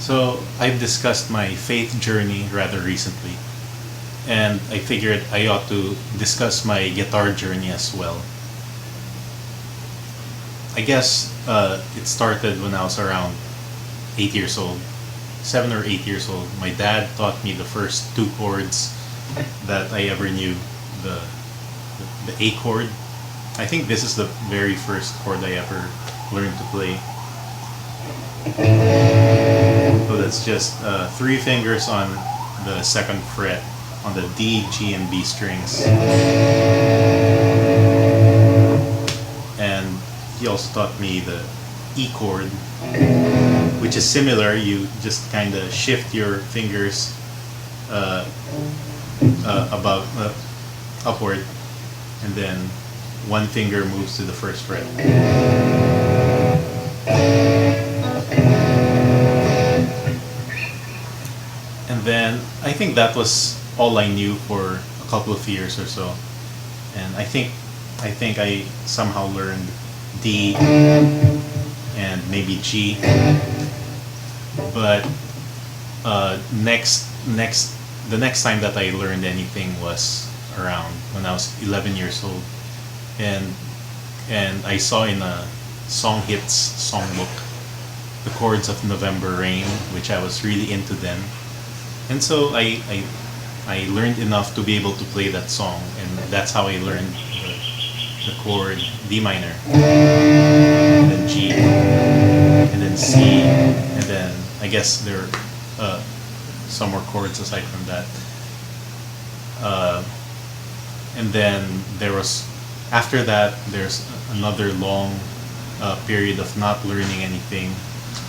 So I've discussed my faith journey rather recently, and I figured I ought to discuss my guitar journey as well. I guess it started when I was around 8 years old, 7 or 8 years old. My dad taught me the first two chords that I ever knew. The the A chord. I think this is the very first chord I ever learned to play. So that's just three fingers on the second fret on the D, G, and B strings. And he also taught me the E chord, which is similar. You just kind of shift your fingers uh, above, upward, and then one finger moves to the first fret. And then I think that was all I knew for a couple of years or so. And I somehow learned D and maybe G. But the next time that I learned anything was around when I was 11 years old, and I saw in a song hits songbook the chords of November Rain, which I was really into then, and so I learned enough to be able to play that song, and that's how I learned the chord D minor, and then G, and then C, and then I guess there are some more chords aside from that. And then after that, there's another long period of not learning anything.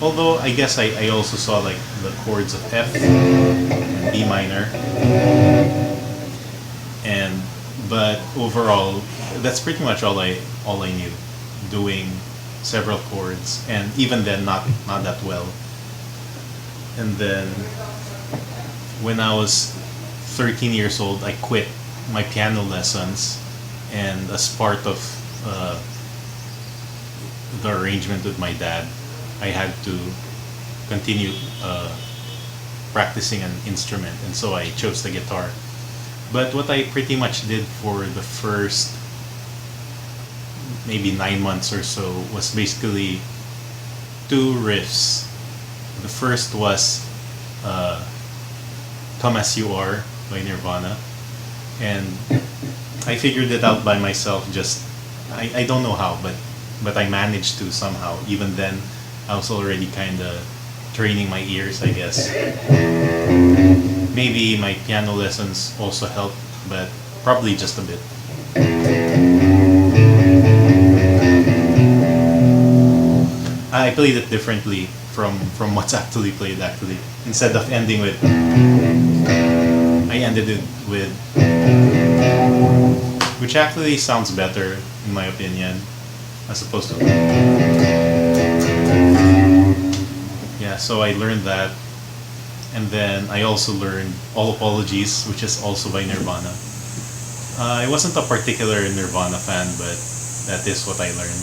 Although I guess I also saw like the chords of F and B minor, but overall, that's pretty much all I knew, doing several chords, and even then not that well. And then when I was 13 years old, I quit my piano lessons, and as part of the arrangement with my dad, I had to continue practicing an instrument, and so I chose the guitar. But what I pretty much did for the first maybe 9 months or so was basically two riffs. The first was Come As You Are by Nirvana, and I figured it out by myself. I don't know how, but I managed to somehow. Even then, I was already kind of training my ears, I guess. Maybe my piano lessons also helped, but probably just a bit. I played it differently from what's actually played. Instead of ending with, I ended it with, which actually sounds better in my opinion, as opposed to. Yeah, so I learned that, and then I also learned All Apologies, which is also by Nirvana. I wasn't a particular Nirvana fan, but that is what I learned,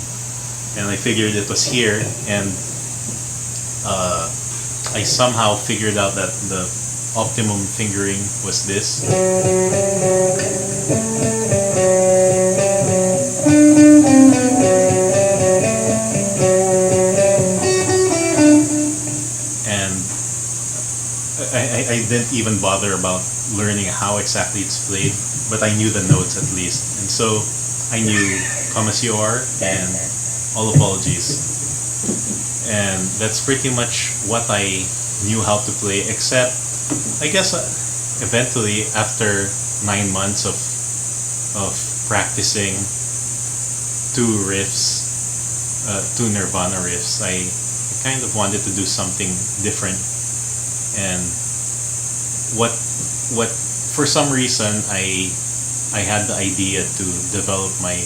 and I figured it was here, and I somehow figured out that the optimum fingering was this. And I didn't even bother about learning how exactly it's played, but I knew the notes at least. And so I knew Come As You Are and All Apologies. And that's pretty much what I knew how to play, except I guess eventually after 9 months of practicing two riffs, two Nirvana riffs, I kind of wanted to do something different. And what for some reason I had the idea to develop my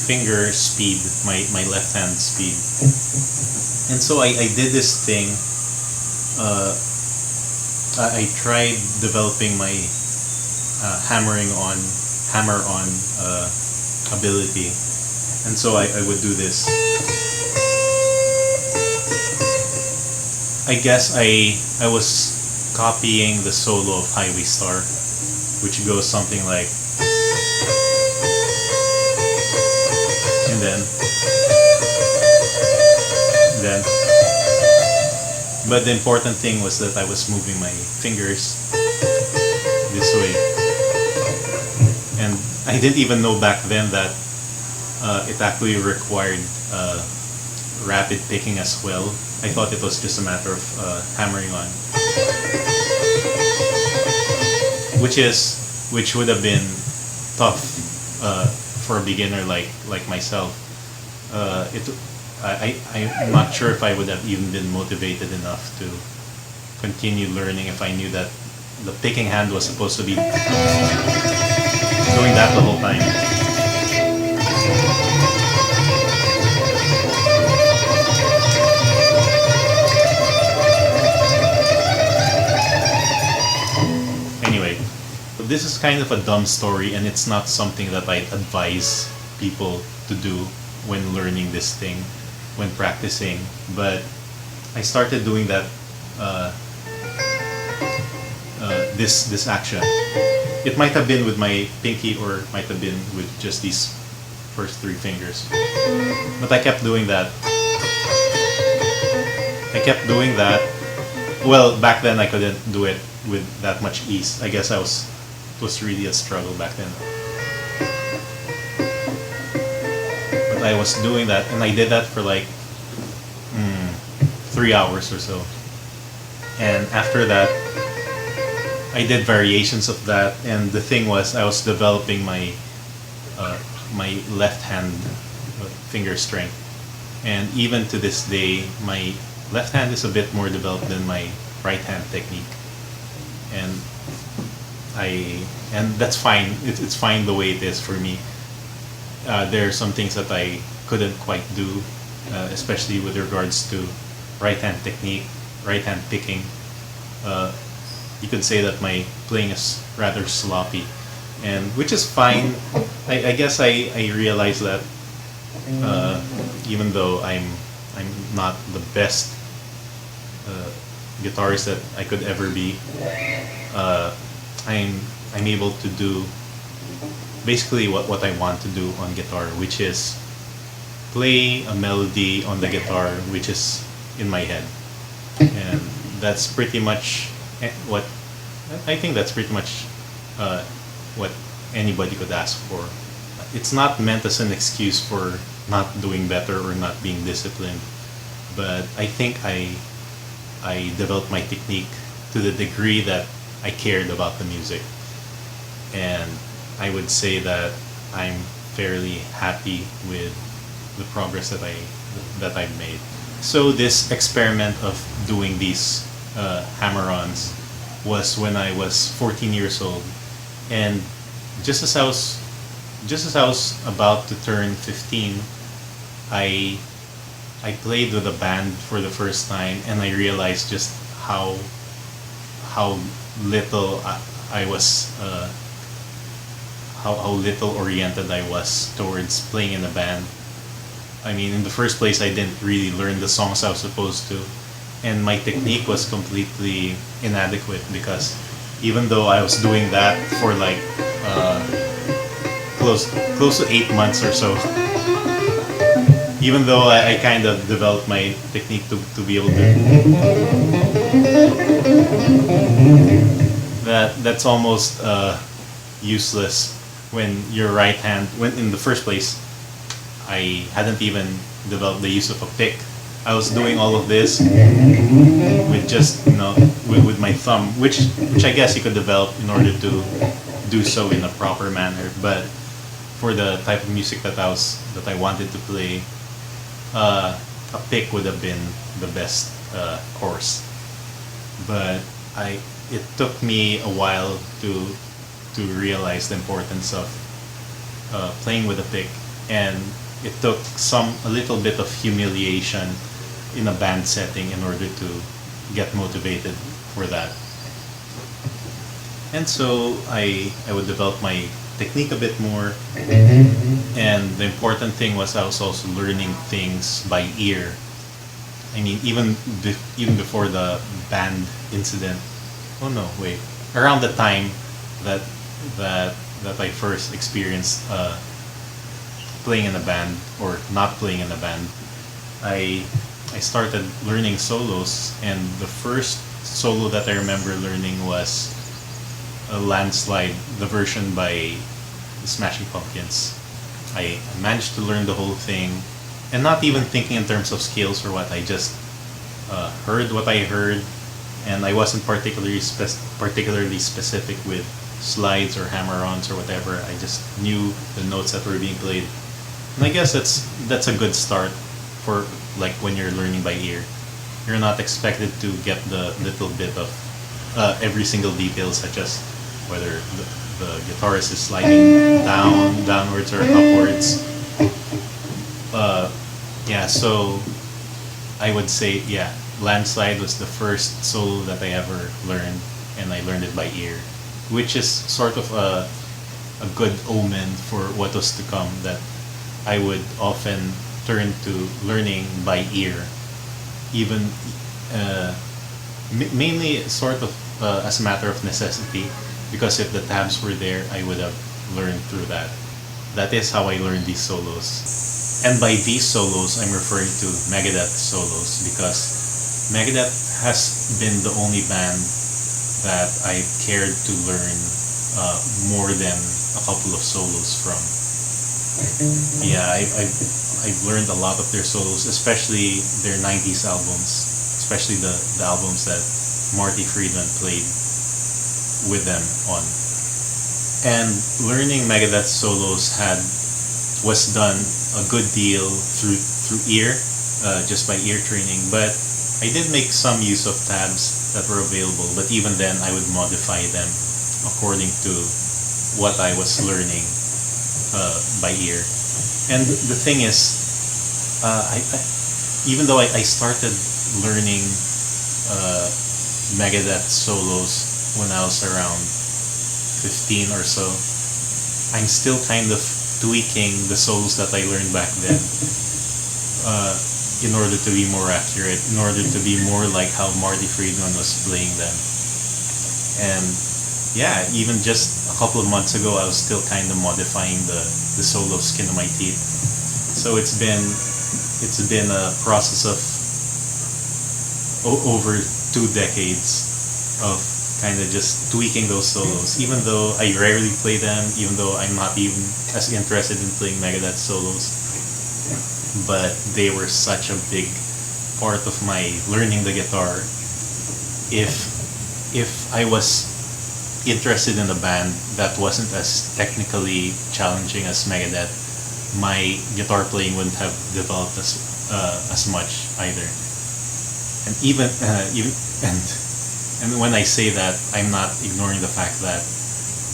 finger speed, my left hand speed. And so I did this thing. I tried developing my hammer on ability, and so I would do this. I guess I was copying the solo of Highway Star, which goes something like, and then. But the important thing was that I was moving my fingers this way, and I didn't even know back then that it actually required rapid picking as well. I thought it was just a matter of hammering on, which would have been tough for a beginner like myself. I'm not sure if I would have even been motivated enough to continue learning if I knew that the picking hand was supposed to be doing that the whole time. Anyway, this is kind of a dumb story, and it's not something that I advise people to do when learning this thing, when practicing. But I started doing that this action. It might have been with my pinky, or it might have been with just these first three fingers. But I kept doing that. Well, back then I couldn't do it with that much ease. I guess it was really a struggle back then. But I was doing that, and I did that for like 3 hours or so. And after that, I did variations of that, and the thing was, I was developing my my left hand finger strength, and even to this day, my left hand is a bit more developed than my right hand technique, and that's fine. It's fine the way it is for me. There are some things that I couldn't quite do, especially with regards to right hand technique, right hand picking. You could say that my playing is rather sloppy, and which is fine. I guess I realize that even though I'm not the best guitarist that I could ever be, I'm able to do basically what I want to do on guitar, which is play a melody on the guitar which is in my head, and that's pretty much what I think. That's pretty much what anybody could ask for. It's not meant as an excuse for not doing better or not being disciplined, but I think I developed my technique to the degree that I cared about the music, and I would say that I'm fairly happy with the progress that I've made. So this experiment of doing these hammer-ons was when I was 14 years old, and just as I was about to turn 15, I played with a band for the first time, and I realized just how little I was how little oriented I was towards playing in a band. I mean, in the first place, I didn't really learn the songs I was supposed to, and my technique was completely inadequate, because even though I was doing that for like close to 8 months or so, even though I kind of developed my technique to be able to, that's almost useless when your right hand, when in the first place I hadn't even developed the use of a pick. I was doing all of this with just, with my thumb, which I guess you could develop in order to do so in a proper manner. But for the type of music that I wanted to play, a pick would have been the best course. But it took me a while to realize the importance of playing with a pick, and it took a little bit of humiliation in a band setting in order to get motivated for that. And so I would develop my technique a bit more, and the important thing was I was also learning things by ear. I mean, even before the band incident. Oh no, wait. Around the time that that I first experienced playing in a band or not playing in a band, I I started learning solos, and the first solo that I remember learning was a Landslide, the version by the Smashing Pumpkins. I managed to learn the whole thing, and not even thinking in terms of skills or what. I just heard what I heard, and I wasn't particularly specific with slides or hammer-ons or whatever. I just knew the notes that were being played, and I guess that's a good start for like when you're learning by ear. You're not expected to get the little bit of every single detail, such as whether the guitarist is sliding downwards or upwards. Yeah, so I would say, yeah, Landslide was the first solo that I ever learned, and I learned it by ear, which is sort of a good omen for what was to come, that I would often turn to learning by ear, even mainly sort of as a matter of necessity, because if the tabs were there, I would have learned through that. That is how I learned these solos. And by these solos, I'm referring to Megadeth solos, because Megadeth has been the only band that I cared to learn more than a couple of solos from. Yeah, I've learned a lot of their solos, especially their 90s albums, especially the albums that Marty Friedman played with them on. And learning Megadeth solos was done a good deal through ear, just by ear training, but I did make some use of tabs that were available, but even then I would modify them according to what I was learning by ear. And the thing is, even though I started learning Megadeth solos when I was around 15 or so, I'm still kind of tweaking the solos that I learned back then in order to be more accurate, in order to be more like how Marty Friedman was playing them. And yeah, even just a couple of months ago, I was still kind of modifying the solo Skin of My Teeth. So it's been a process of over 2 decades of kind of just tweaking those solos, even though I rarely play them, even though I'm not even as interested in playing Megadeth solos. But they were such a big part of my learning the guitar. If I was interested in a band that wasn't as technically challenging as Megadeth, my guitar playing wouldn't have developed as much either. And and when I say that, I'm not ignoring the fact that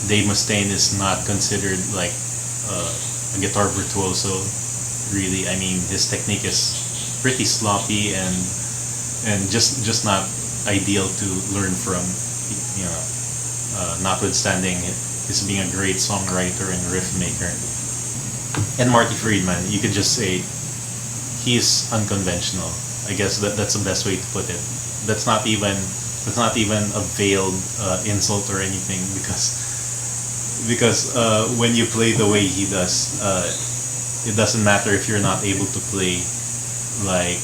Dave Mustaine is not considered like a guitar virtuoso. Really, I mean, his technique is pretty sloppy and just not ideal to learn from. You know, notwithstanding his being a great songwriter and riff maker. And Marty Friedman, you could just say he's unconventional. I guess that's the best way to put it. That's not even a veiled insult or anything, because when you play the way he does, it doesn't matter if you're not able to play like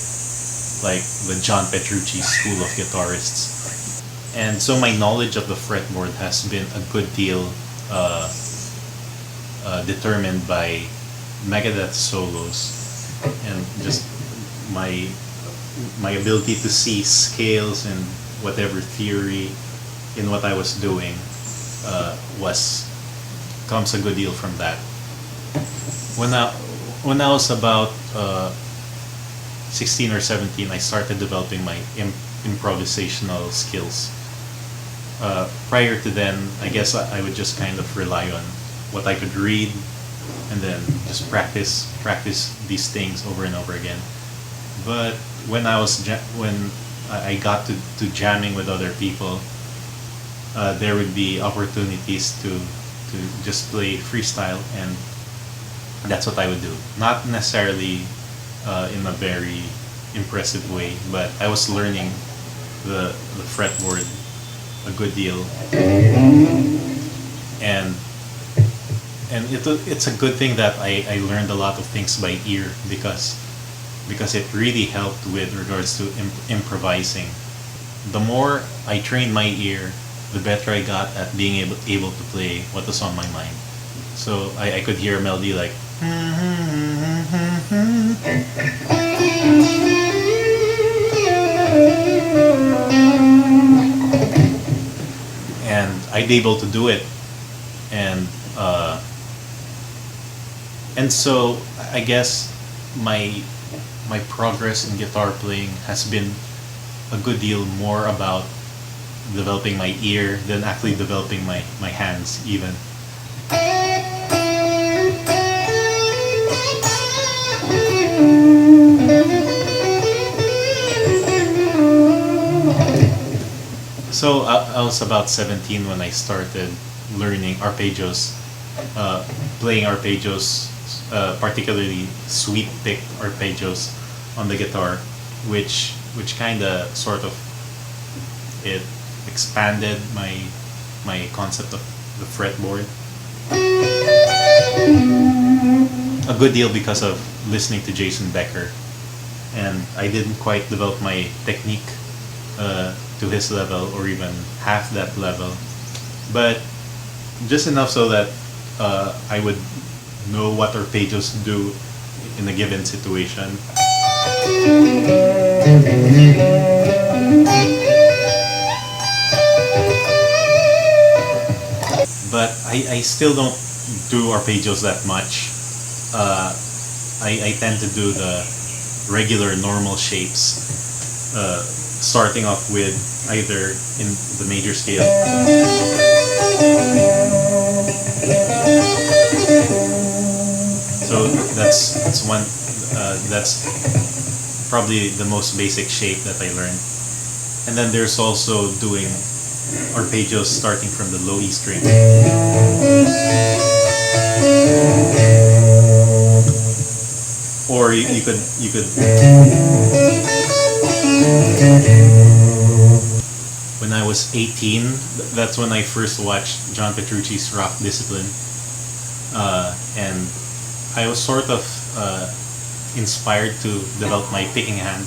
the John Petrucci school of guitarists. And so my knowledge of the fretboard has been a good deal determined by Megadeth solos, and just my ability to see scales and whatever theory in what I was doing comes a good deal from that. When I was about 16 or 17, I started developing my improvisational skills. Prior to then, I guess I would just kind of rely on what I could read, and then just practice these things over and over again. But when I got to jamming with other people, there would be opportunities to just play freestyle, and that's what I would do. Not necessarily in a very impressive way, but I was learning the fretboard a good deal, and it's a good thing that I learned a lot of things by ear, because it really helped with regards to improvising. The more I trained my ear, the better I got at being able to play what was on my mind. So I could hear a melody like, and I'd be able to do it, and so I guess my progress in guitar playing has been a good deal more about developing my ear than actually developing my hands even. So I was about 17 when I started learning arpeggios, playing arpeggios, particularly sweep pick arpeggios on the guitar, which kind of sort of it expanded my concept of the fretboard a good deal because of listening to Jason Becker, and I didn't quite develop my technique to his level or even half that level, but just enough so that I would know what arpeggios do in a given situation. But I still don't do arpeggios that much. I tend to do the regular normal shapes, starting off with either in the major scale so that's one that's probably the most basic shape that I learned, and then there's also doing arpeggios starting from the low E string, or you could when I was 18, that's when I first watched John Petrucci's Rock Discipline, and I was sort of inspired to develop my picking hand,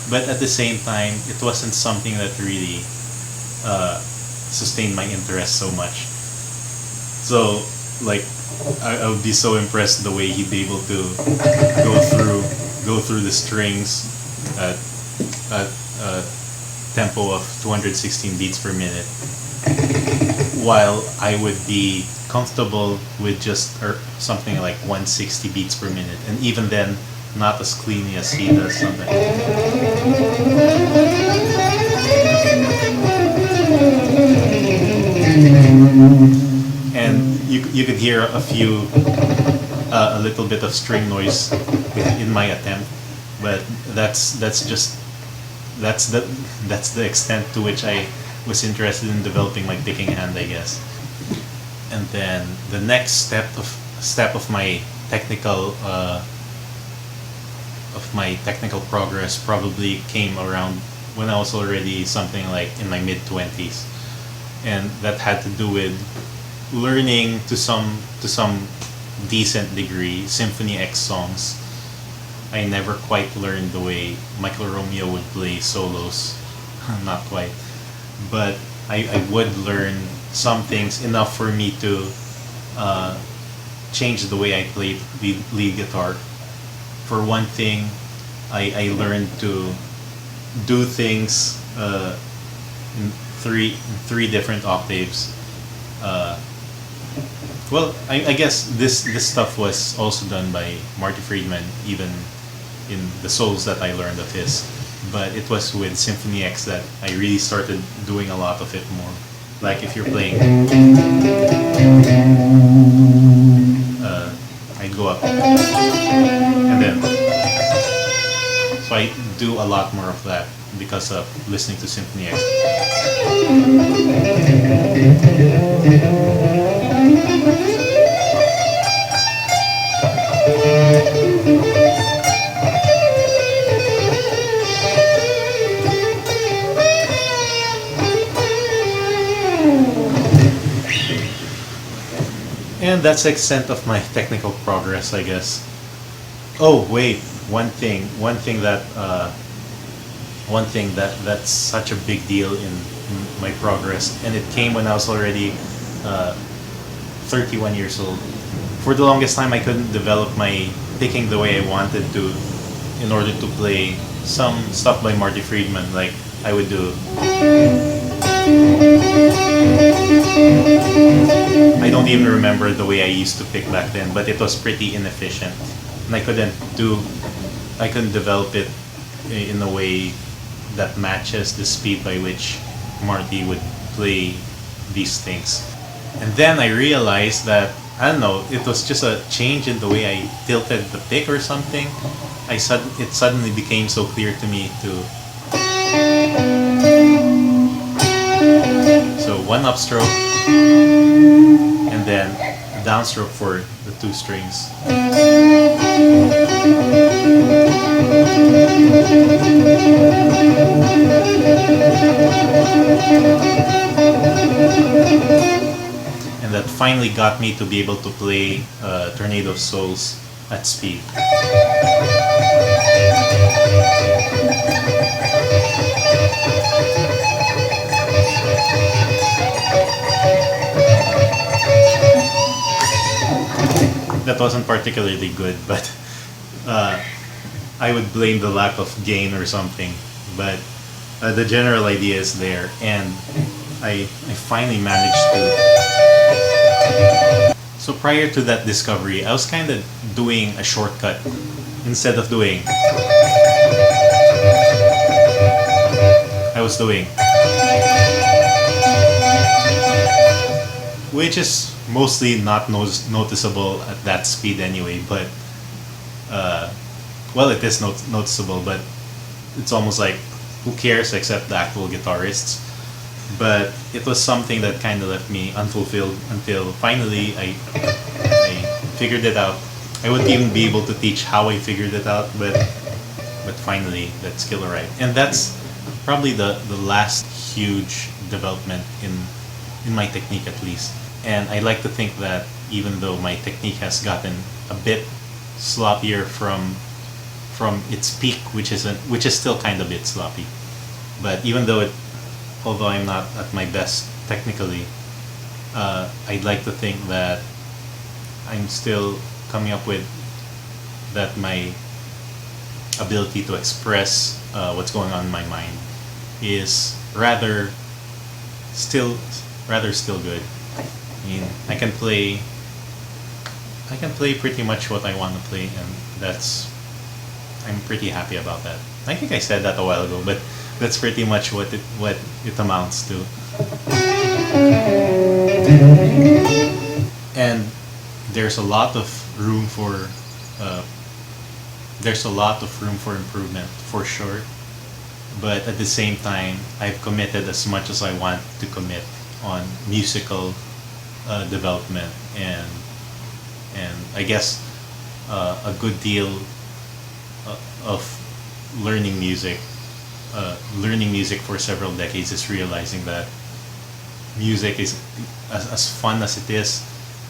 but at the same time, it wasn't something that really sustained my interest so much. So, like, I would be so impressed the way he'd be able to go through the strings at a tempo of 216 beats per minute, while I would be comfortable with just something like 160 beats per minute, and even then not as cleanly as he does something. And you could hear a little bit of string noise in my attempt, but that's the extent to which I was interested in developing my picking hand, I guess. And then the next step of my technical progress probably came around when I was already something like in my mid-20s, and that had to do with learning to some decent degree Symphony X songs. I never quite learned the way Michael Romeo would play solos, not quite, but I would learn some things enough for me to change the way I played lead guitar. For one thing, I learned to do things in three different octaves. Well, I guess this stuff was also done by Marty Friedman, even in the solos that I learned of his. But it was with Symphony X that I really started doing a lot of it more. Like if you're playing, I'd go up, and then so I do a lot more of that because of listening to Symphony X. And that's the extent of my technical progress, I guess. Oh wait, one thing that's such a big deal in my progress, and it came when I was already 31 years old. For the longest time, I couldn't develop my picking the way I wanted to in order to play some stuff by Marty Friedman. Like I would do. I don't even remember the way I used to pick back then, but it was pretty inefficient, and I couldn't develop it in a way that matches the speed by which Marty would play these things. And then I realized that, I don't know, it was just a change in the way I tilted the pick or something. It suddenly became so clear to me to... So one upstroke, and then a downstroke for the two strings. And that finally got me to be able to play Tornado of Souls at speed. That wasn't particularly good, but I would blame the lack of gain or something. But the general idea is there, and I finally managed to. So prior to that discovery, I was kind of doing a shortcut instead of doing. I was doing. Which is mostly not noticeable at that speed anyway, but well, it is noticeable, but it's almost like who cares except the actual guitarists. But it was something that kind of left me unfulfilled until finally I figured it out. I wouldn't even be able to teach how I figured it out, but finally that skill arrived. And that's probably the last huge development in my technique, at least. And I like to think that even though my technique has gotten a bit sloppier from its peak, which is still kind of a bit sloppy, but although I'm not at my best technically, I'd like to think that I'm still coming up with that my ability to express what's going on in my mind is rather still good. I mean, I can play pretty much what I want to play, and I'm pretty happy about that. I think I said that a while ago, but that's pretty much what it amounts to. And there's a lot of room for improvement, for sure. But at the same time, I've committed as much as I want to commit on musical development, and I guess a good deal of learning music for several decades is realizing that music is as fun as it is,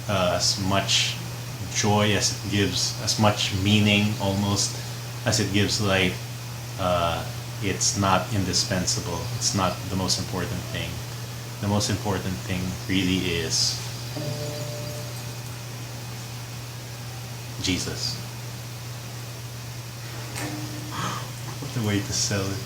as much joy as it gives, as much meaning almost as it gives life. It's not indispensable. It's not the most important thing. The most important thing really is Jesus. What a way to sell it.